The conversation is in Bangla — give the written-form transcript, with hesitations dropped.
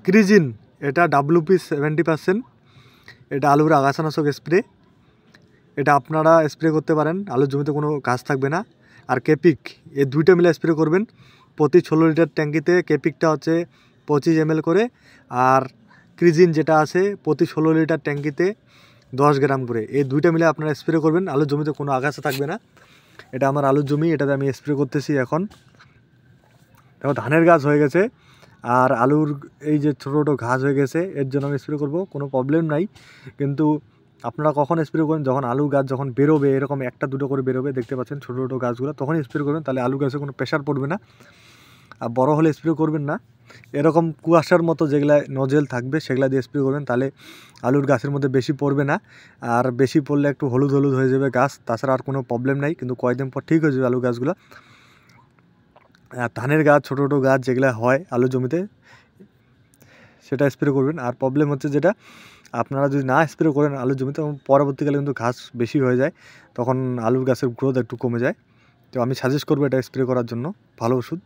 ক্রিজিন, এটা WP 70%, এটা আলুর আগাছানাশক স্প্রে। এটা আপনারা স্প্রে করতে পারেন, আলুর জমিতে কোনো গাছ থাকবে না। আর কেপিক, এই দুইটা মিলে স্প্রে করবেন। প্রতি 16 লিটার ট্যাঙ্কিতে কেপিকটা হচ্ছে 25 ml করে, আর ক্রিজিন যেটা আছে প্রতি 16 লিটার ট্যাঙ্কিতে 10 গ্রাম করে। এই দুইটা মিলে আপনারা স্প্রে করবেন, আলুর জমিতে কোনো আগাছা থাকবে না। এটা আমার আলুর জমি, এটাতে আমি স্প্রে করতেছি এখন। দেখো ধানের গাছ হয়ে গেছে, আর আলুর এই যে ছোটো ছোটো ঘাস হয়ে গেছে, এর জন্য আমি স্প্রে করব, কোনো প্রবলেম নাই। কিন্তু আপনারা কখন স্প্রে করেন, যখন আলু গাছ যখন বেরোবে, এরকম একটা দুটো করে বেরোবে, দেখতে পাচ্ছেন ছোটো ছোটো গাছগুলো, তখনই স্প্রে করবেন, তাহলে আলু গাছে কোনো প্রেশার পড়বে না। আর বড় হলে স্প্রে করবেন না। এরকম কুয়াশার মতো যেগুলা নজেল থাকবে সেগুলা দিয়ে স্প্রে করবেন, তাহলে আলুর গাছের মধ্যে বেশি পড়বে না। আর বেশি পড়লে একটু হলুদ হলুদ হয়ে যাবে গাছ, তাছাড়া আর কোনো প্রবলেম নাই, কিন্তু কয়েকদিন পর ঠিক হয়ে যাবে আলু গাছগুলো। আর ধানের গাছ, ছোটো ছোটো গাছ যেগুলো হয় আলু জমিতে, সেটা স্প্রে করবেন। আর প্রবলেম হচ্ছে যেটা, আপনারা যদি না স্প্রে করেন আলুর জমিতে, তখন পরবর্তীকালে কিন্তু ঘাস বেশি হয়ে যায়, তখন আলুর গাছের গ্রোথ একটু কমে যায়। তো আমি সাজেস্ট করবো এটা স্প্রে করার জন্য, ভালো ওষুধ।